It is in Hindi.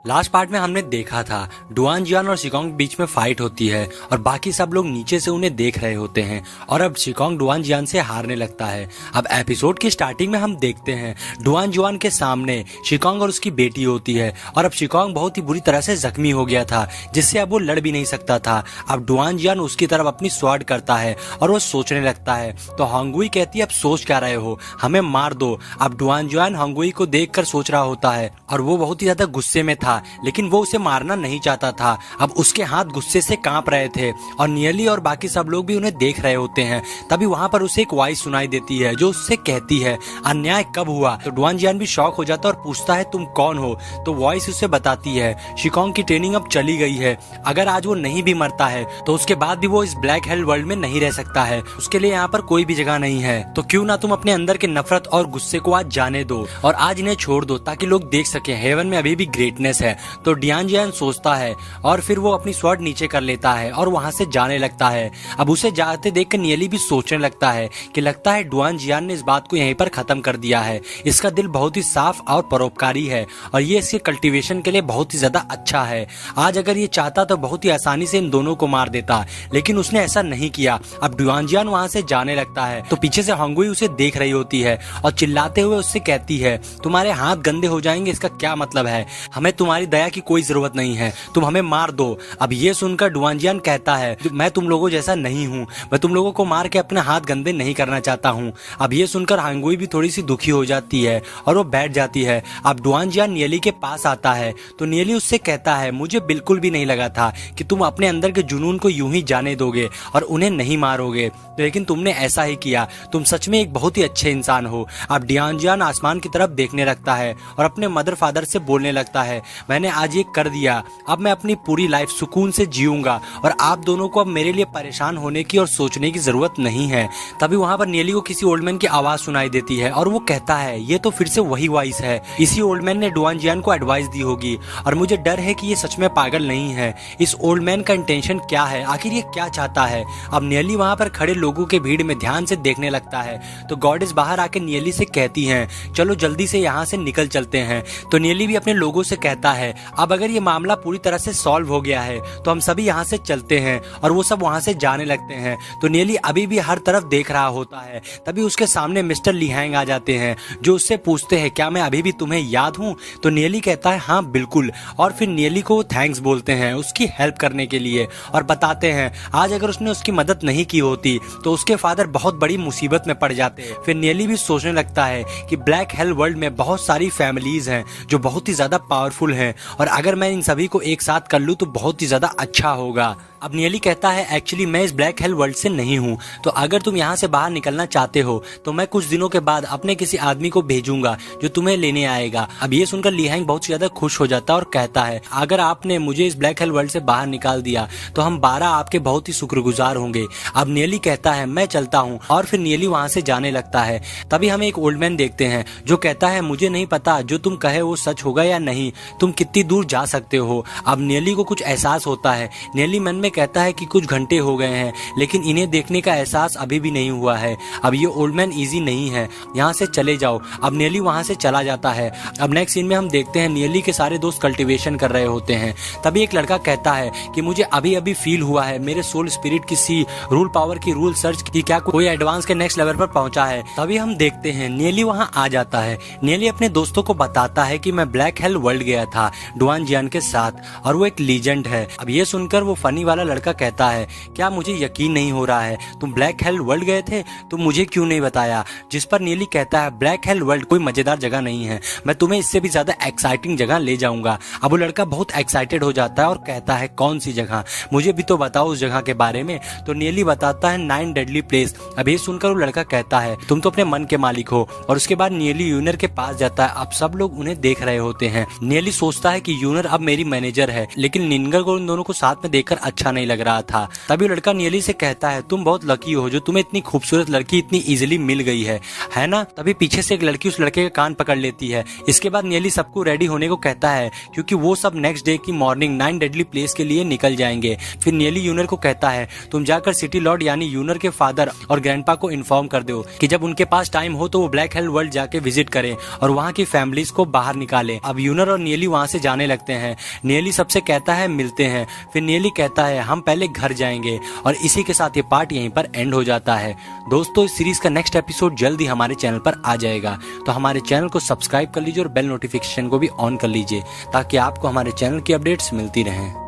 लास्ट पार्ट में हमने देखा था डुआन जियान और शिकांग के बीच में फाइट होती है और बाकी सब लोग नीचे से उन्हें देख रहे होते हैं और अब शिकांग डुआन जियान से हारने लगता है। अब एपिसोड की स्टार्टिंग में हम देखते हैं डुआन जियान के सामने शिकांग और उसकी बेटी होती है और अब शिकांग बहुत ही बुरी तरह से जख्मी हो गया था जिससे अब वो लड़ भी नहीं सकता था। अब डुआन जियान उसकी तरफ अपनी स्वॉर्ड करता है और वो सोचने लगता है तो हांगुई कहती है अब सोच क्या रहे हो, हमें मार दो। अब डुआन जियान हांगुई को देखकर सोच रहा होता है और वो बहुत ही ज्यादा गुस्से में था लेकिन वो उसे मारना नहीं चाहता था। अब उसके हाथ गुस्से से कांप रहे थे और नियली और बाकी सब लोग भी उन्हें देख रहे होते हैं। तभी वहां पर उसे एक वॉइस सुनाई देती है जो उससे कहती है अन्याय कब हुआ। तो डुआन जियान भी शॉक हो जाता है और पूछता है तुम कौन हो। तो वॉइस उसे बताती है शिकांग की ट्रेनिंग अब चली गई है, अगर आज वो नहीं भी मरता है तो उसके बाद भी वो इस ब्लैक हेल वर्ल्ड में नहीं रह सकता है, उसके लिए यहाँ पर कोई भी जगह नहीं है। तो क्यों ना तुम अपने अंदर के नफरत और गुस्से को आज जाने दो और आज इन्हें छोड़ दो ताकि लोग देख सके हेवन में अभी भी ग्रेटनेस है। तो डुआन जियान सोचता है और फिर वो अपनी स्वॉर्ड नीचे कर लेता है और वहां से जाने लगता है। अब उसे जाते देखकर नियली भी सोचने लगता है कि लगता है डुआन जियान ने इस बात को यहीं पर खत्म कर दिया है। इसका दिल बहुत ही साफ और परोपकारी है और ये इसके कल्टीवेशन के लिए बहुत ही ज्यादा अच्छा है। आज अगर ये चाहता तो बहुत ही आसानी से इन दोनों को मार देता लेकिन उसने ऐसा नहीं किया। अब डुआन जियान वहां से जाने लगता है तो पीछे से हांगुई उसे देख रही होती है और चिल्लाते हुए उससे कहती है तुम्हारे हाथ गंदे हो जाएंगे, इसका क्या मतलब है, हमें तुम्हारी दया की कोई जरूरत नहीं है, तुम हमें मार दो। अब ये सुनकर डुआन जियान कहता है मैं तुम लोगों जैसा नहीं हूँ, मैं तुम लोगों को मार के अपने हाथ गंदे नहीं करना चाहता हूँ। अब ये सुनकर हांगुई भी थोड़ी सी दुखी हो जाती है और वो बैठ जाती है। अब डुआन जियान नियली के पास आता है तो नियली उससे कहता है मुझे बिल्कुल भी नहीं लगा था कि तुम अपने अंदर के जुनून को यूं ही जाने दोगे और उन्हें नहीं मारोगे, लेकिन तुमने ऐसा ही किया, तुम सच में एक बहुत ही अच्छे इंसान हो। अब डुआन जियान आसमान की तरफ देखने लगता है और अपने मदर फादर से बोलने लगता है मैंने आज ये कर दिया, अब मैं अपनी पूरी लाइफ सुकून से जीऊंगा और आप दोनों को अब मेरे लिए परेशान होने की और सोचने की जरूरत नहीं है। तभी वहां पर नियली को किसी ओल्ड मैन की आवाज सुनाई देती है और वो कहता है ये तो फिर से वही वॉइस है, इसी ओल्ड मैन ने डुआन जियान को एडवाइस दी होगी और मुझे डर है कि ये सच में पागल नहीं है। इस ओल्ड मैन का इंटेंशन क्या है, आखिर ये क्या चाहता है। अब नियली वहां पर खड़े लोगों के भीड़ में ध्यान से देखने लगता है तो गॉडेस बाहर आके नियली से कहती है चलो जल्दी से यहाँ से निकल चलते हैं। तो नियली भी अपने लोगों से कहता है अब अगर ये मामला पूरी तरह से सॉल्व हो गया है तो हम सभी यहाँ से चलते हैं और वो सब वहाँ से जाने लगते हैं। तो नियली अभी भी हर तरफ देख रहा होता है। तभी उसके सामने मिस्टर लिहैंग आ जाते हैं जो उससे पूछते हैं क्या मैं अभी भी तुम्हें याद हूँ। तो नियली कहता है हाँ बिल्कुल और फिर नियली को थैंक्स बोलते हैं उसकी हेल्प करने के लिए और बताते हैं आज अगर उसने उसकी मदद नहीं की होती तो उसके फादर बहुत बड़ी मुसीबत में पड़ जाते। फिर नियली भी सोचने लगता है कि ब्लैक हेल वर्ल्ड में बहुत सारी फैमिलीज हैं जो बहुत ही ज्यादा पावरफुल हैं और अगर मैं इन सभी को एक साथ कर लूं तो बहुत ही ज्यादा अच्छा होगा। अब नियली कहता है एक्चुअली मैं इस ब्लैक हेल वर्ल्ड से नहीं हूँ, तो अगर तुम यहाँ से बाहर निकलना चाहते हो तो मैं कुछ दिनों के बाद अपने किसी आदमी को भेजूंगा जो तुम्हें लेने आएगा। अब ये सुनकर लिहैंग बहुत ज्यादा खुश हो जाता है और कहता है अगर आपने मुझे इस ब्लैक हेल वर्ल्ड से बाहर निकाल दिया तो हम 12 आपके बहुत ही शुक्रगुजार होंगे। अब नियली कहता है मैं चलता हूँ और फिर नियली वहाँ से जाने लगता है। तभी हम एक ओल्ड मैन देखते हैं जो कहता है मुझे नहीं पता जो तुम कहे वो सच होगा या नहीं, तुम कितनी दूर जा सकते हो। अब नियली को कुछ एहसास होता है। नियली मन में कहता है कि कुछ घंटे हो गए हैं लेकिन इन्हें देखने का एहसास अभी भी नहीं हुआ है। अब ये ओल्ड मैन इजी नहीं है, यहाँ से चले जाओ। अब नियली वहाँ से चला जाता है। अब नेक्स्ट सीन में हम देखते हैं नियली के सारे दोस्त कल्टीवेशन कर रहे होते हैं। तभी एक लड़का कहता है कि मुझे अभी अभी फील हुआ है मेरे सोल स्पिरिट किसी रूल पावर की रूल सर्च की क्या कोई एडवांस के नेक्स्ट लेवल पर पहुंचा है। तभी हम देखते हैं नियली वहां आ जाता है। नियली अपने दोस्तों को बताता है कि मैं ब्लैक हेल वर्ल्ड गया था डुआन जियान के साथ और वो एक लीजेंड है। अब ये सुनकर वो फनी वाला लड़का कहता है क्या मुझे यकीन नहीं हो रहा है, तुम ब्लैक हेल वर्ल्ड गए थे तो मुझे क्यों नहीं बताया। जिस पर नियली कहता है ब्लैक हेल वर्ल्ड कोई मजेदार जगह नहीं है, मैं तुम्हें इससे भी ज्यादा एक्साइटिंग जगह ले जाऊंगा। अब वो लड़का बहुत एक्साइटेड हो जाता है और कहता है कौन सी जगह, मुझे भी तो बताओ उस जगह के बारे में। तो नियली बताता है 9 डेडली प्लेस। अब ये सुनकर वो लड़का कहता है तुम तो अपने मन के मालिक हो और उसके बाद नियली यूनर के पास जाता है। अब सब लोग उन्हें देख रहे होते हैं। नियली सोचता है कि यूनर अब मेरी मैनेजर है लेकिन निनगर को इन दोनों को साथ में देखकर अच्छा नहीं लग रहा था। तभी लड़का नियली से कहता है तुम बहुत लकी हो जो तुम्हें इतनी खूबसूरत लड़की इतनी इजीली मिल गई है ना। तभी पीछे से एक लड़की उस लड़के का कान पकड़ लेती है। इसके बाद नियली सबको रेडी होने को कहता है क्योंकि वो सब नेक्स्ट डे की मॉर्निंग 9 डेडली प्लेस के लिए निकल जाएंगे। फिर नियली यूनर को कहता है तुम जाकर सिटी लॉर्ड यानी यूनर के फादर और ग्रैंडपा को इन्फॉर्म कर दो कि जब उनके पास टाइम हो तो वो ब्लैक हेल वर्ल्ड जाके विजिट करें और वहाँ की फैमिलीज को बाहर निकालें। अब यूनर और नियली वहाँ से जाने लगते हैं। नियली सबसे कहता है मिलते हैं। फिर नियली कहता है हम पहले घर जाएंगे और इसी के साथ ये पार्ट यहीं पर एंड हो जाता है। दोस्तों इस सीरीज का नेक्स्ट एपिसोड जल्दी हमारे चैनल पर आ जाएगा, तो हमारे चैनल को सब्सक्राइब कर लीजिए और बेल नोटिफिकेशन को भी ऑन कर लीजिए ताकि आपको हमारे चैनल की अपडेट्स मिलती रहें।